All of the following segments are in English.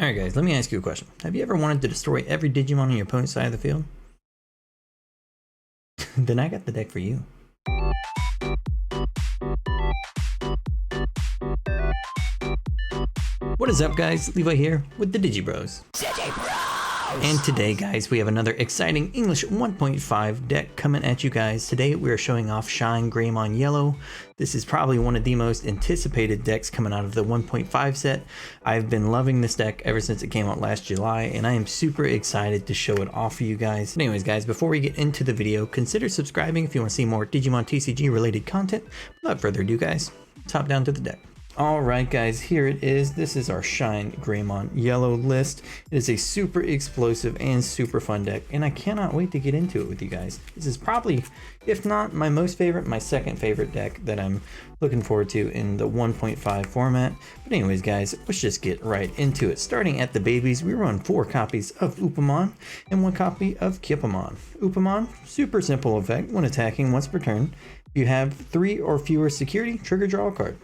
Alright guys, let me ask you a question. Have you ever wanted to destroy every Digimon on your opponent's side of the field? Then I got the deck for you. What is up guys, Levi here with the Digi Bros. And today guys, we have another exciting English 1.5 deck coming at you guys. Today we are showing off ShineGreymon Yellow. This is probably one of the most anticipated decks coming out of the 1.5 set. I've been loving this deck ever since it came out last July, and I am super excited to show it off for you guys. But anyways guys, before we get into the video, consider subscribing if you want to see more Digimon TCG related content. Without further ado guys, let's hop down to the deck. Alright guys, here it is. This is our ShineGreymon Yellow list. It is a super explosive and super fun deck, and I cannot wait to get into it with you guys. This is probably, if not my most favorite, my second favorite deck that I'm looking forward to in the 1.5 format. But anyways guys, let's just get right into it. Starting at the babies, we run 4 copies of Upamon and 1 copy of Kypamon. Upamon, super simple effect when attacking once per turn. If you have 3 or fewer security, trigger draw a card.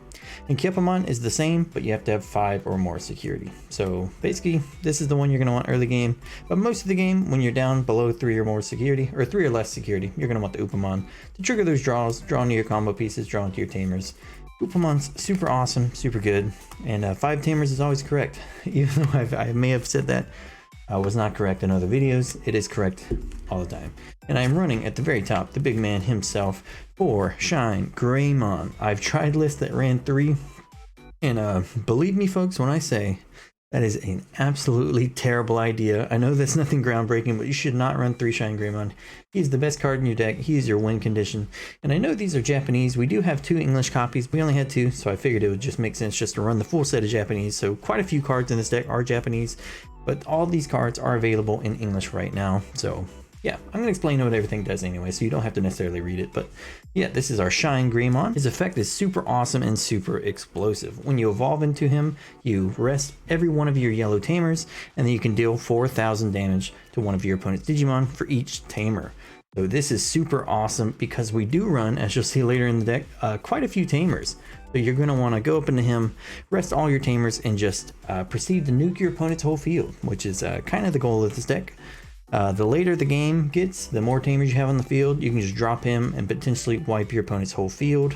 And Kypamon is the same, but you have to have 5 or more security. So basically, this is the one you're going to want early game. But most of the game, when you're down below 3 or more security, or 3 or less security, you're going to want the Upamon to trigger those draws, draw into your combo pieces, draw into your tamers. Upamon's super awesome, super good, and 5 tamers is always correct. Even though I may have said that I was not correct in other videos, it is correct all the time. And I'm running at the very top, the big man himself, for ShineGreymon. I've tried lists that ran 3, and believe me folks when I say that is an absolutely terrible idea. I know that's nothing groundbreaking, but you should not run 3 ShineGreymon. He's the best card in your deck. He is your win condition. And I know these are Japanese. We do have 2 English copies. We only had 2, so I figured it would just make sense just to run the full set of Japanese. So quite a few cards in this deck are Japanese, but all these cards are available in English right now. So yeah, I'm going to explain what everything does anyway, so you don't have to necessarily read it. But yeah, this is our ShineGreymon. His effect is super awesome and super explosive. When you evolve into him, you rest every one of your yellow tamers, and then you can deal 4,000 damage to one of your opponent's Digimon for each tamer. So this is super awesome because we do run, as you'll see later in the deck, quite a few tamers. So you're going to want to go up into him, rest all your tamers, and just proceed to nuke your opponent's whole field, which is kind of the goal of this deck. The later the game gets, the more tamers you have on the field, you can just drop him and potentially wipe your opponent's whole field.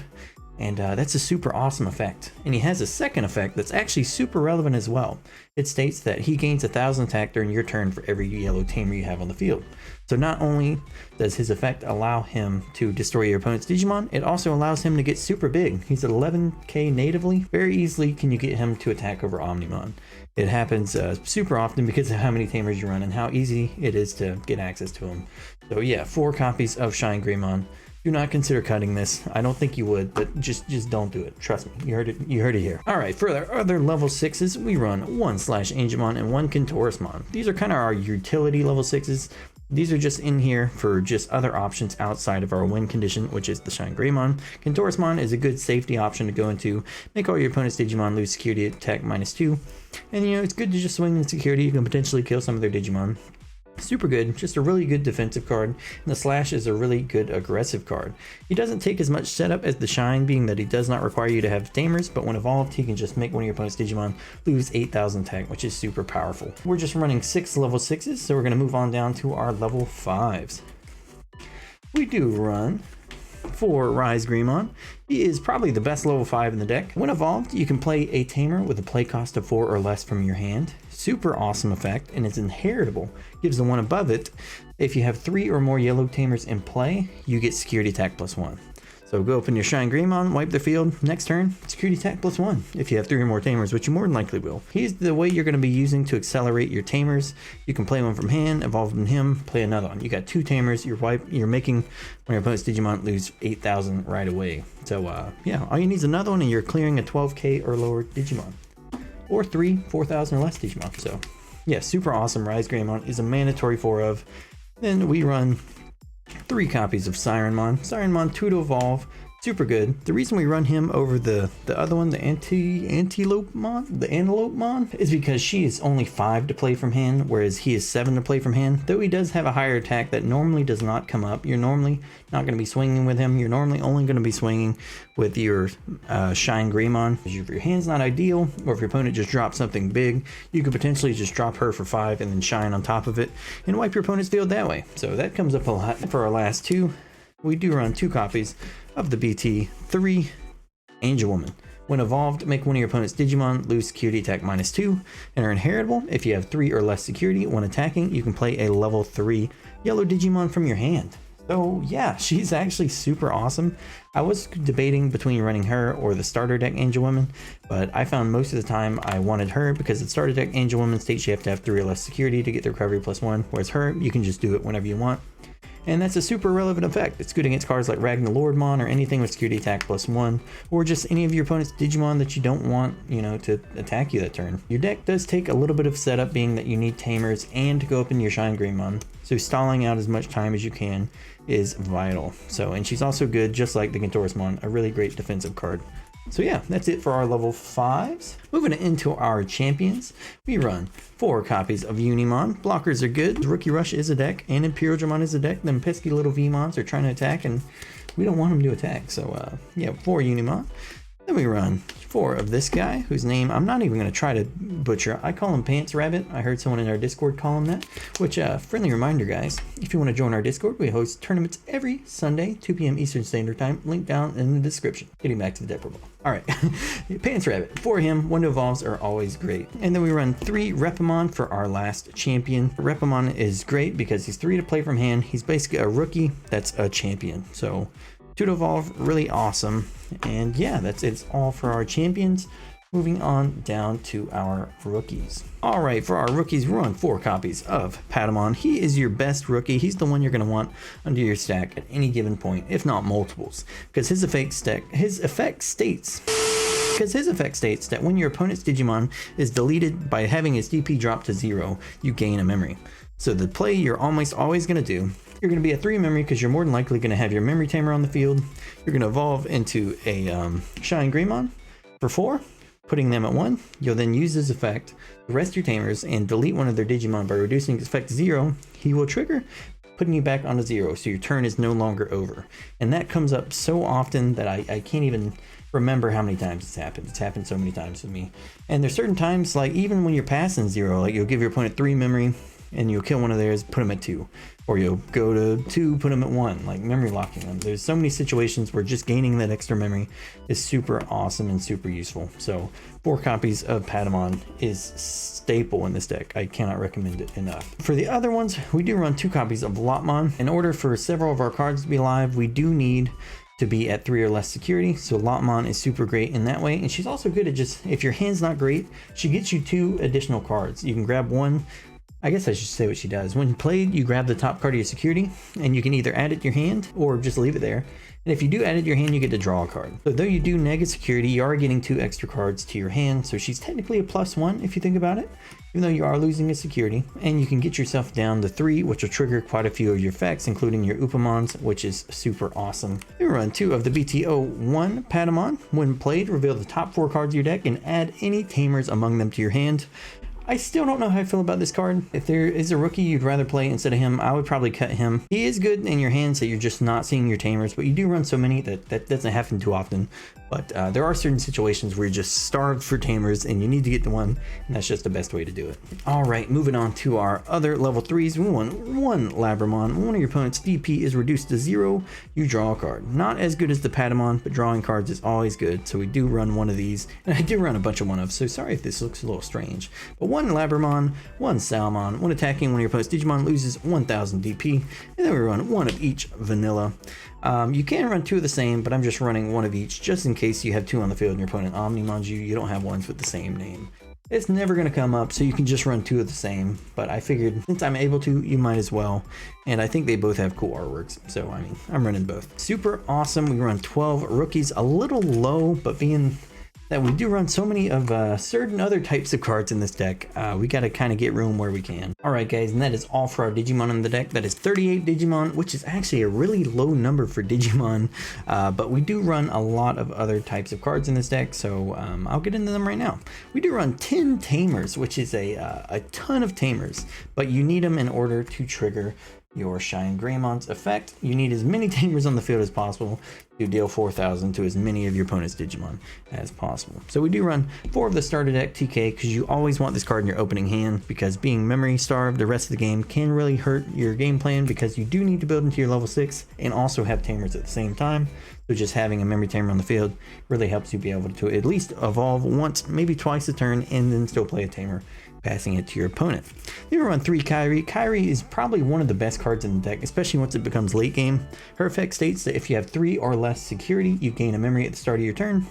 And that's a super awesome effect. And he has a second effect that's actually super relevant as well. It states that he gains 1,000 attack during your turn for every yellow tamer you have on the field. So not only does his effect allow him to destroy your opponent's Digimon, it also allows him to get super big. He's at 11k natively. Very easily can you get him to attack over Omnimon. It happens super often because of how many tamers you run and how easy it is to get access to him. So yeah, 4 copies of ShineGreymon. Do not consider cutting this. I don't think you would, but just don't do it. Trust me, you heard it here. All right, for our other level 6s, we run 1 Angemon and 1 Kentaurismon. These are kind of our utility level 6s. These are just in here for just other options outside of our win condition, which is the ShineGreymon. Kentaurismon is a good safety option to go into. Make all your opponent's Digimon lose security attack -2. And you know, it's good to just swing in security. You can potentially kill some of their Digimon. Super good, just a really good defensive card, and the Slash is a really good aggressive card. He doesn't take as much setup as the Shine, being that he does not require you to have tamers, but when evolved he can just make one of your opponent's Digimon lose 8,000 attack, which is super powerful. We're just running 6 level 6s, so we're going to move on down to our level 5s. We do run 4 RiseGreymon. He is probably the best level 5 in the deck. When evolved, you can play a tamer with a play cost of 4 or less from your hand. Super awesome effect, and it's inheritable. Gives the one above it. If you have 3 or more yellow tamers in play, you get security attack +1. So go open your ShineGreymon, wipe the field, next turn, security attack +1. If you have 3 or more tamers, which you more than likely will. He's the way you're going to be using to accelerate your tamers. You can play one from hand, evolve in him, play another one. You got 2 tamers, you're making one of your opponent's Digimon lose 8,000 right away. So yeah, all you need is another one and you're clearing a 12k or lower Digimon. Or 4,000 or less Digimon. So yeah, super awesome. RiseGreymon is a mandatory 4 of. Then we run 3 copies of Sirenmon. Sirenmon 2 to evolve, Super good. The reason we run him over the other one, the Antelopemon, is because she is only 5 to play from hand, whereas he is 7 to play from hand. Though he does have a higher attack that normally does not come up. You're normally not going to be swinging with him. You're normally only going to be swinging with your ShineGreymon. If your hand's not ideal, or if your opponent just drops something big, you could potentially just drop her for 5 and then Shine on top of it and wipe your opponent's field that way. So that comes up a lot. For our last 2, we do run 2 copies of the BT3 Angel Woman. When evolved, make one of your opponent's Digimon lose security attack -2 and are inheritable. If you have 3 or less security when attacking, you can play a level 3 yellow Digimon from your hand. So yeah, she's actually super awesome. I was debating between running her or the starter deck Angel Woman, but I found most of the time I wanted her because the starter deck Angel Woman states you have to have 3 or less security to get the recovery +1, whereas her, you can just do it whenever you want. And that's a super relevant effect. It's good against cards like Ragnarlordmon or anything with security attack +1, or just any of your opponent's Digimon that you don't want, to attack you that turn. Your deck does take a little bit of setup, being that you need tamers and to go up in your ShineGreymon, so stalling out as much time as you can is vital. So, and she's also good, just like the Gintorismon, a really great defensive card. So yeah, that's it for our level 5s. Moving into our champions, we run 4 copies of Unimon. Blockers are good. Rookie Rush is a deck, and Imperial Dramon is a deck. Them pesky little Vmons are trying to attack, and we don't want them to attack. So yeah, 4 Unimon. Then we run 4 of this guy, whose name I'm not even going to try to butcher. I call him Pants Rabbit. I heard someone in our Discord call him that. Which, friendly reminder, guys, if you want to join our Discord, we host tournaments every Sunday, 2 p.m. Eastern Standard Time. Link down in the description. Getting back to the deck ball. All right, Pants Rabbit. For him, window evolves are always great. And then we run 3 Repamon for our last champion. Repamon is great because he's 3 to play from hand. He's basically a rookie that's a champion. So 2 to evolve, really awesome. And yeah, it's all for our champions. Moving on down to our rookies. All right, for our rookies, we run 4 copies of Patamon. He is your best rookie. He's the one you're going to want under your stack at any given point, if not multiples, because his effect states that when your opponent's Digimon is deleted by having his DP drop to 0, you gain a memory. So the play you're almost always going to do, you're going to be at 3 memory because you're more than likely going to have your memory tamer on the field. You're going to evolve into a ShineGreymon for 4, putting them at 1. You'll then use this effect, rest your tamers, and delete one of their Digimon by reducing its effect to 0. He will trigger, putting you back onto 0, so your turn is no longer over. And that comes up so often that I can't even remember how many times it's happened. It's happened so many times with me. And there's certain times, like even when you're passing 0, like you'll give your opponent 3 memory, and you'll kill one of theirs, put them at 2. Or you'll go to 2, put them at 1, like memory locking them. There's so many situations where just gaining that extra memory is super awesome and super useful. So 4 copies of Patamon is staple in this deck. I cannot recommend it enough. For the other ones, we do run 2 copies of Lotmon. In order for several of our cards to be live, we do need to be at 3 or less security, so Lotmon is super great in that way. And she's also good at just, if your hand's not great, she gets you 2 additional cards. You can grab one. I guess I should say what she does. When played, you grab the top card of your security, and you can either add it to your hand or just leave it there. And if you do add it to your hand, you get to draw a card. So though you do negative security, you are getting 2 extra cards to your hand. So she's technically a +1 if you think about it, even though you are losing a security. And you can get yourself down to 3, which will trigger quite a few of your effects, including your Upamons, which is super awesome. We run 2 of the BT01 Patamon. When played, reveal the top 4 cards of your deck and add any tamers among them to your hand. I still don't know how I feel about this card. If there is a rookie you'd rather play instead of him, I would probably cut him. He is good in your hands that you're just not seeing your tamers, but you do run so many that doesn't happen too often. But there are certain situations where you're just starved for tamers and you need to get to one, and that's just the best way to do it. All right, moving on to our other level 3s. We want 1 Labramon. One of your opponent's DP is reduced to 0. You draw a card. Not as good as the Patamon, but drawing cards is always good. So we do run 1 of these, and I do run a bunch of 1 of, so sorry if this looks a little strange. But 1 Labramon, 1 Salmon. When attacking one of your opponent's Digimon loses 1000 DP, and then we run 1 of each vanilla. You can run 2 of the same, but I'm just running 1 of each just in case you have 2 on the field and your opponent Omnimons you don't have ones with the same name. It's never going to come up, so you can just run 2 of the same, but I figured since I'm able to, you might as well. And I think they both have cool artworks, so I mean, I'm running both. Super awesome. We run 12 rookies, a little low, but being that we do run so many of certain other types of cards in this deck. We got to kind of get room where we can. All right, guys, and that is all for our Digimon in the deck. That is 38 Digimon, which is actually a really low number for Digimon, but we do run a lot of other types of cards in this deck, so I'll get into them right now. We do run 10 Tamers, which is a ton of Tamers, but you need them in order to trigger your ShineGreymon's effect. You need as many Tamers on the field as possible to deal 4,000 to as many of your opponent's Digimon as possible. So we do run 4 of the starter deck TK because you always want this card in your opening hand, because being memory starved the rest of the game can really hurt your game plan, because you do need to build into your level 6 and also have Tamers at the same time. So just having a memory Tamer on the field really helps you be able to at least evolve once, maybe twice a turn, and then still play a Tamer, passing it to your opponent. Then we run 3 Kairi. Kairi is probably one of the best cards in the deck, especially once it becomes late game. Her effect states that if you have 3 or less security, you gain a memory at the start of your turn.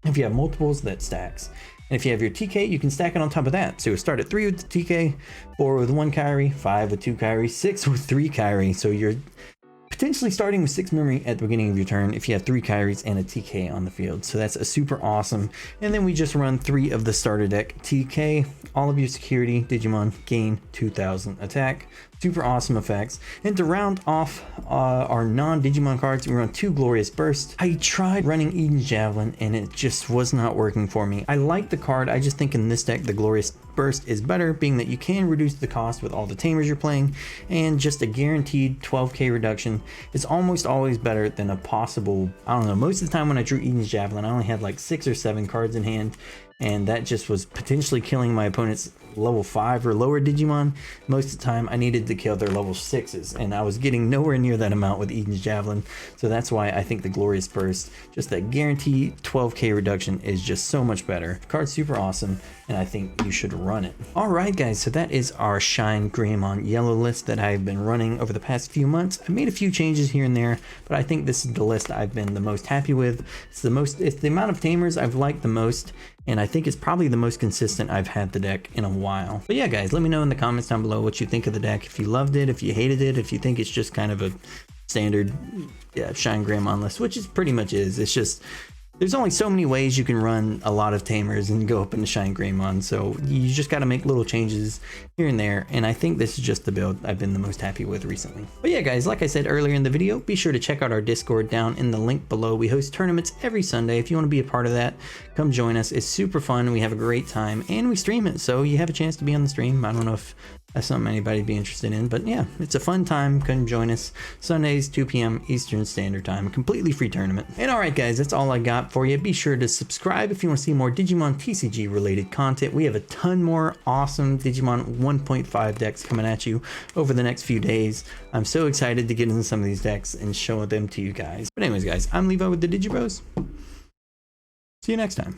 If you have multiples, that stacks. And if you have your TK, you can stack it on top of that. So you start at 3 with the TK, 4 with 1 Kairi, 5 with 2 Kairi, 6 with 3 Kairi. So you're potentially starting with 6 memory at the beginning of your turn if you have 3 Kairis and a TK on the field. So that's a super awesome. And then we just run 3 of the starter deck TK. All of your security Digimon gain 2,000 attack. Super awesome effects. And to round off our non-Digimon cards, we run 2 Glorious Bursts. I tried running Eden's Javelin and it just was not working for me. I like the card, I just think in this deck the Glorious Burst is better, being that you can reduce the cost with all the Tamers you're playing, and just a guaranteed 12k reduction is almost always better than a possible, I don't know, most of the time when I drew Eden's Javelin I only had like 6 or 7 cards in hand, and that just was potentially killing my opponent's level 5 or lower Digimon. Most of the time I needed to kill their level 6s, and I was getting nowhere near that amount with Eden's Javelin. So that's why I think the Glorious Burst, just that guaranteed 12k reduction, is just so much better. The card's super awesome, and I think you should run it. Alright guys, so that is our ShineGreymon yellow list that I've been running over the past few months. I made a few changes here and there, but I think this is the list I've been the most happy with. It's the amount of Tamers I've liked the most, and I think it's probably the most consistent I've had the deck in a while. But yeah guys, let me know in the comments down below what you think of the deck. If you loved it, if you hated it, if you think it's just kind of a standard ShineGreymon list, which it pretty much is. It's just, there's only so many ways you can run a lot of Tamers and go up into ShineGreymon, so you just got to make little changes here and there, and I think this is just the build I've been the most happy with recently. But yeah guys, like I said earlier in the video, be sure to check out our Discord down in the link below. We host tournaments every Sunday. If you want to be a part of that, come join us. It's super fun, we have a great time, and we stream it, so you have a chance to be on the stream. I don't know if that's something anybody'd be interested in, but yeah, it's a fun time. Come join us Sundays, 2 p.m. Eastern Standard Time, completely free tournament. And alright guys, that's all I got for you. Be sure to subscribe if you want to see more Digimon TCG related content. We have a ton more awesome Digimon 1.5 decks coming at you over the next few days. I'm so excited to get into some of these decks and show them to you guys. But anyways guys, I'm Levi with the Digi Bros. See you next time.